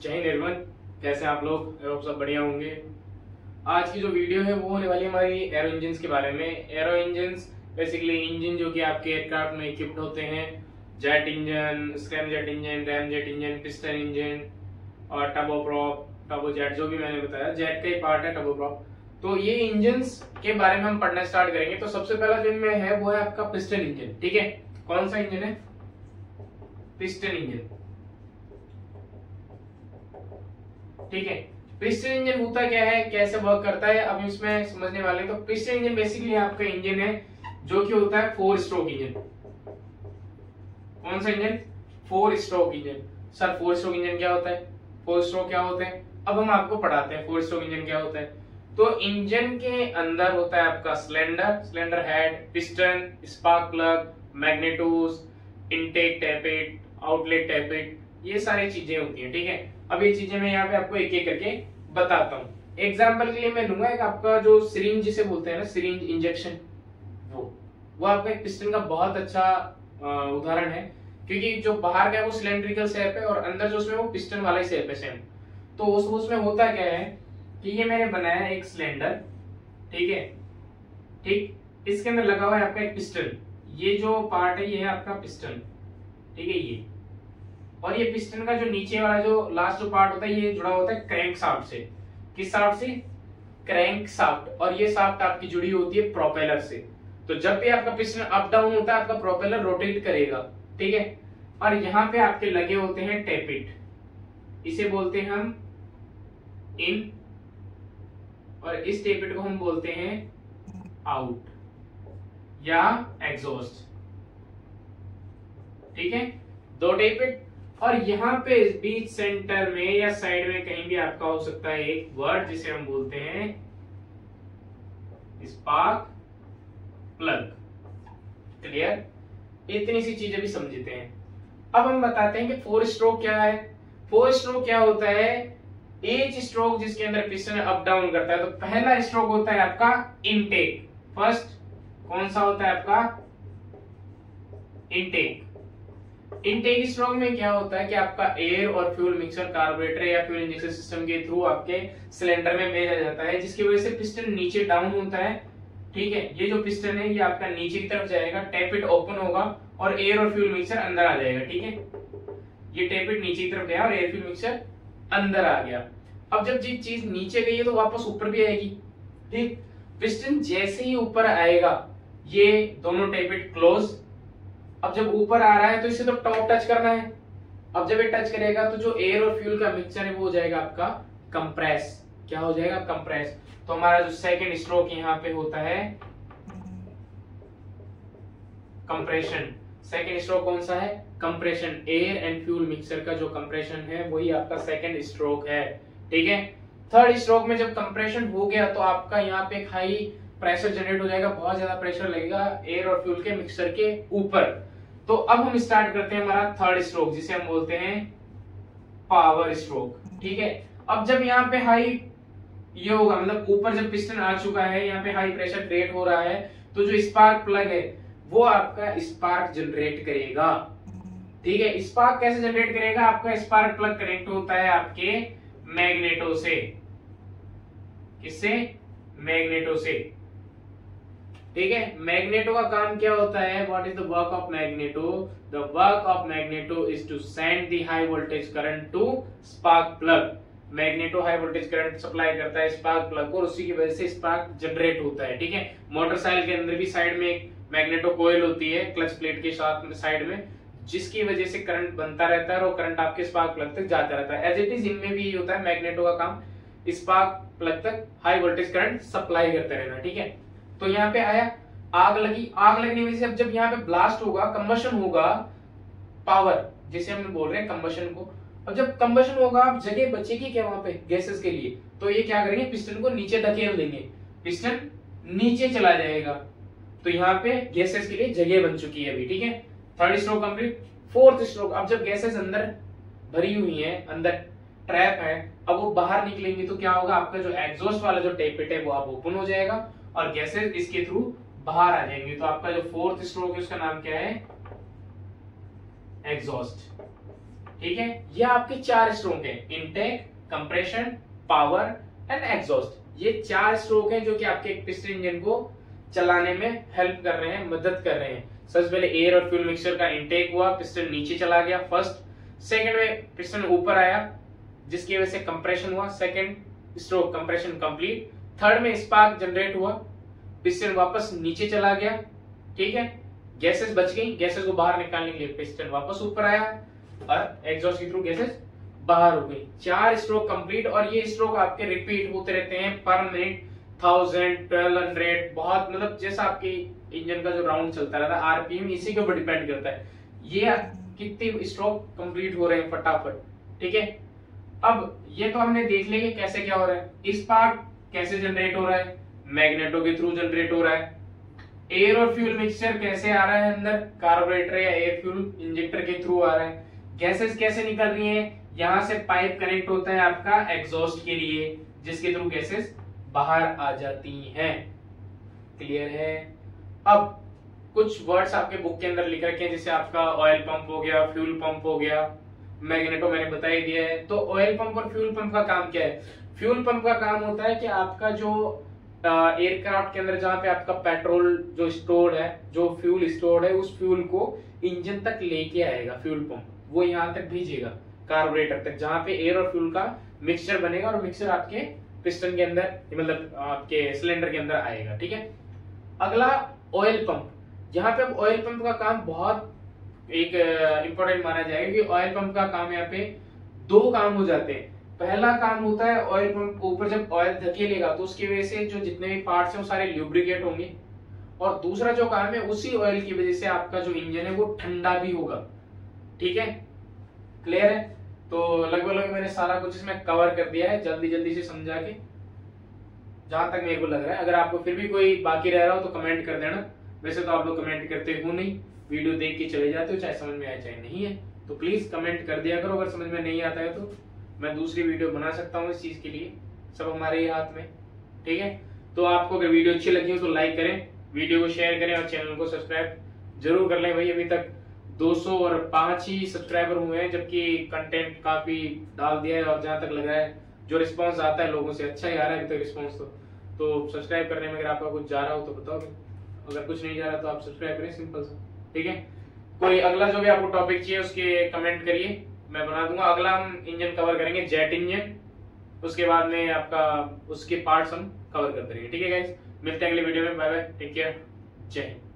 जय हिंद एवरीवन। कैसे हैं आप लोग? आप सब बढ़िया होंगे। आज की जो वीडियो है वो होने वाली है हमारी एरो इंजन के बारे में। एरो इंजन बेसिकली इंजन जो कि आपके एयरक्राफ्ट में इक्विप्ड होते हैं। Jet engine, scrum jet engine, RAM jet engine, piston engine और टर्बोप्रॉप, टर्बोजेट, जो भी मैंने बताया जेट का ही पार्ट है टर्बोप्रॉप। तो ये इंजन के बारे में हम पढ़ना स्टार्ट करेंगे। तो सबसे पहला जो इनमें है वो है आपका पिस्टन इंजन। ठीक है, कौन सा इंजन है? Piston engine. ठीक है, पिस्टन इंजन होता क्या है, कैसे वर्क करता है, अब इसमें समझने वाले। तो पिस्टन इंजन बेसिकली आपका इंजन है जो कि होता है 4 स्ट्रोक इंजन। कौन सा engine? 4 stroke engine. Sir 4 stroke engine क्या होता है? 4 स्ट्रोक क्या होते हैं? अब हम आपको पढ़ाते हैं 4 स्ट्रोक इंजन क्या होता है। तो इंजन के अंदर होता है आपका cylinder head, piston, spark plug, magnetos, intake tappet, outlet tappet, ये सारी चीजें होती हैं। ठीक है, अब ये चीजें मैं यहाँ पे आपको एक एक करके बताता हूँ। एग्जाम्पल के लिए मैं लूंगा एक आपका जो सिरिंज जिसे बोलते हैं ना, सिरिंज इंजेक्शन, वो आपका एक पिस्टन का बहुत अच्छा उदाहरण है। क्योंकि जो बाहर का है वो सिलेंड्रिकल शेप है और अंदर जो उसमें वो पिस्टन वाला ही शेप है सेम। तो उसमें होता क्या है कि ये मैंने बनाया एक सिलेंडर, ठीक है, ठीक, इसके अंदर लगा हुआ है आपका एक पिस्टन। ये जो पार्ट है ये है आपका पिस्टन, ठीक है, ये। और ये पिस्टन का जो नीचे वाला जो लास्ट जो पार्ट होता है ये जुड़ा होता है क्रैंक शाफ्ट से। किस शाफ्ट से? Crank shaft. और ये शाफ्ट आपकी जुड़ी होती है प्रोपेलर से। तो जब भी आपका पिस्टन अप डाउन होता है आपका प्रोपेलर रोटेट करेगा। ठीक है, और यहाँ पे आपके लगे होते हैं टैपिट, इसे बोलते हैं हम इन, और इस टैपिट को हम बोलते हैं आउट या एग्जॉस्ट। ठीक है, 2 टैपिट। और यहाँ पे बीच सेंटर में या साइड में कहीं भी आपका हो सकता है एक वर्ड जिसे हम बोलते हैं स्पार्क प्लग। क्लियर? इतनी सी चीजें भी समझते हैं। अब हम बताते हैं कि 4 स्ट्रोक क्या है। 4 स्ट्रोक क्या होता है? एच स्ट्रोक जिसके अंदर पिस्टन अप डाउन करता है। तो पहला स्ट्रोक होता है आपका इनटेक। फर्स्ट कौन सा होता है आपका? इनटेक। इनटेक स्ट्रोक में क्या होता है कि आपका एयर और फ्यूल मिक्सर कार्बोरेटर या फ्यूल इंजेक्शन सिस्टम के थ्रू आपके सिलेंडर में भेजा जाता है, जिसकी वजह से पिस्टन नीचे डाउन होता है। ठीक है, ये जो पिस्टन है ये आपका नीचे की तरफ जाएगा, टैपिट ओपन होगा और एयर और फ्यूल मिक्सर अंदर आ जाएगा। ठीक है, ये टैपिट नीचे की तरफ गया और एयर फ्यूल मिक्सर अंदर आ गया। अब जब ये चीज नीचे गई है तो वापस ऊपर भी आएगी। ठीक, पिस्टन जैसे ही ऊपर आएगा ये दोनों टैपिट क्लोज। अब जब ऊपर आ रहा है तो इसे तो टॉप टच करना है। अब जब ये टच करेगा तो जो एयर और फ्यूल का मिक्सचर है वो हो जाएगा आपका कंप्रेस। क्या हो जाएगा? कंप्रेस। तो हमारा जो सेकंड स्ट्रोक यहाँ पे होता है कंप्रेशन। सेकंड स्ट्रोक कौन सा है? Compression. Air and fuel mixture का जो कंप्रेशन है वही आपका सेकंड स्ट्रोक है। ठीक है, थर्ड स्ट्रोक में जब कंप्रेशन हो गया तो आपका यहाँ पे एक हाई प्रेशर जनरेट हो जाएगा, बहुत ज्यादा प्रेशर लगेगा एयर और फ्यूल के मिक्सचर के ऊपर। तो अब हम स्टार्ट करते हैं हमारा थर्ड स्ट्रोक जिसे हम बोलते हैं पावर स्ट्रोक। ठीक है, अब जब यहाँ पे हाई ये होगा, मतलब ऊपर जब पिस्टन आ चुका है, यहाँ पे हाई प्रेशर क्रिएट हो रहा है, तो जो स्पार्क प्लग है वो आपका स्पार्क जनरेट करेगा। ठीक है, स्पार्क कैसे जनरेट करेगा? आपका स्पार्क प्लग कनेक्ट होता है आपके मैग्नेटो से। किससे? मैग्नेटो से। ठीक है, मैग्नेटो का काम क्या होता है? What is the work of magneto? The work of magneto is to send the high voltage current to spark plug. Magneto high voltage current supply करता है स्पार्क प्लग को और उसी की वजह से स्पार्क जनरेट होता है। ठीक है, मोटरसाइकिल के अंदर भी साइड में एक मैग्नेटो कोयल होती है क्लच प्लेट के साथ साइड में, जिसकी वजह से करंट बनता रहता है और करंट आपके स्पार्क प्लग तक जाता रहता है। एज इट इज इनमें भी होता है, मैग्नेटो का काम स्पार्क प्लग तक हाई वोल्टेज करंट सप्लाई करते रहना। ठीक है, तो यहाँ पे आया, आग लगी, आग लगने में से अब जब यहाँ पे ब्लास्ट होगा, कंबशन होगा, पावर जिसे हम बोल रहे हैं कंबशन को। अब जब कंबशन होगा अब जगह बचेगी क्या वहां पे गैसेस के लिए? तो ये क्या करेंगे? पिस्टन को नीचे धकेल देंगे, पिस्टन नीचे चला जाएगा। तो यहाँ पे गैसेस के लिए जगह बन चुकी है अभी। ठीक है, third stroke complete. Fourth stroke, अब जब गैसेस अंदर भरी हुई है, अंदर ट्रैप है, अब वो बाहर निकलेंगी तो क्या होगा? आपका जो एग्जॉस्ट वाला जो टैपिट है वो आप ओपन हो जाएगा और गैसेस इसके थ्रू बाहर आ जाएंगे। तो आपका जो फोर्थ स्ट्रोक है उसका नाम क्या है? एग्जॉस्ट। ठीक है, ये आपके 4 स्ट्रोक हैं, intake, compression, power and exhaust. ये 4 स्ट्रोक हैं जो कि आपके एक पिस्टन इंजन को चलाने में हेल्प कर रहे हैं, मदद कर रहे हैं। सबसे पहले एयर और फ्यूल मिक्सचर का इनटेक हुआ, पिस्टन नीचे चला गया फर्स्ट। सेकंड में पिस्टन ऊपर आया जिसकी वजह से कंप्रेशन हुआ, second stroke compression complete. Third में स्पार्क जनरेट हुआ, पिस्टन वापस नीचे चला गया, ठीक है, गैसेस बच गई, गैसेस को बाहर निकालने के लिए पिस्टन वापस ऊपर आया और एग्जॉस्ट के थ्रू गैसेस बाहर हो गई। 4 स्ट्रोक कंप्लीट, और ये स्ट्रोक आपके रिपीट होते रहते हैं पर मिनट 1000, 1200, बहुत मतलब जैसा आपकी इंजन का जो राउंड चलता रहता है आरपीएम इसी के ऊपर डिपेंड करता है, ये कितने स्ट्रोक कंप्लीट हो रहे हैं फटाफट, ठीक है। अब ये तो हमने देख लिया कि कैसे क्या हो रहा है। स्पार्क कैसे जनरेट हो रहा है, मैग्नेटो के थ्रू जनरेट हो रहा है। एयर और फ्यूल मिक्सचर कैसे आ रहा है अंदर, कार्बोरेटर या एयर फ्यूल इंजेक्टर के थ्रू आ रहा है। गैसेस कैसे निकल रही हैं, यहां से पाइप कनेक्ट होता है आपका एग्जॉस्ट के लिए, जिसके थ्रू गैसेस बाहर आ जाती हैं। क्लियर है। अब कुछ वर्ड्स आपके बुक के अंदर लिख रखे हैं, जैसे आपका ऑयल पंप हो गया, फ्यूल पंप हो गया, मैग्नेटो मैंने बता ही दिया है। तो ऑयल पंप और फ्यूल पंप का काम क्या है? फ्यूल पंप का काम होता है कि आपका जो एयरक्राफ्ट के अंदर जहां पे आपका पेट्रोल जो स्टोर है, जो फ्यूल स्टोर है, उस फ्यूल को इंजन तक लेके आएगा फ्यूल पंप, वो यहाँ तक भेजेगा कार्बोरेटर तक, जहां पे एयर और फ्यूल का मिक्सचर बनेगा और मिक्सचर आपके पिस्टन के अंदर मतलब आपके सिलेंडर के अंदर आएगा, ठीक है। अगला ऑयल पंप, यहाँ पे अब ऑयल पंप का काम बहुत एक इंपॉर्टेंट माना जाएगा कि ऑयल पंप का काम यहाँ पे 2 काम हो जाते हैं। पहला काम होता है ऑयल पंप ऊपर जब ऑयल धकेलेगा तो उसकी वजह से जो जितने भी पार्ट्स हैं वो सारे ल्यूब्रिकेट होंगे, और दूसरा जो काम है उसी ऑयल की वजह से आपका जो इंजन है वो ठंडा भी होगा, ठीक है। क्लियर है। तो लगभग मैंने सारा कुछ इसमें कवर कर दिया है जल्दी जल्दी से समझा के, जहां तक मेरे को लग रहा है। अगर आपको फिर भी कोई बाकी रह रहा हो तो कमेंट कर देना। वैसे तो आप लोग कमेंट करते हो नहीं, वीडियो देख के चले जाते हो, चाहे समझ में आए चाहे नहीं है, तो प्लीज कमेंट कर दिया करो। अगर समझ में नहीं आता है तो मैं दूसरी वीडियो बना सकता हूँ इस चीज के लिए, सब हमारे ही हाथ में, ठीक है। तो आपको अगर वीडियो अच्छी लगी हो तो लाइक करें, वीडियो को शेयर करें और चैनल को सब्सक्राइब जरूर कर लें भाई। अभी तक 205 ही सब्सक्राइबर हुए हैं, जबकि कंटेंट काफी डाल दिया है, और जहां तक लग रहा है जो रिस्पांस आता है लोगों से अच्छा ही आ रहा है अभी तक रिस्पांस। तो सब्सक्राइब करने में अगर आपका कुछ जा रहा हो तो बताओ, अगर कुछ नहीं जा रहा तो आप सब्सक्राइब करें, सिंपल सा, ठीक है। कोई अगला जो भी आपको टॉपिक चाहिए उसके कमेंट करिए, मैं बना दूंगा। अगला हम इंजन कवर करेंगे जेट इंजन, उसके बाद में आपका उसके पार्ट्स हम कवर करते रहेंगे, ठीक है गाइस। मिलते हैं अगले वीडियो में, बाय बाय, टेक केयर, जय हिंद।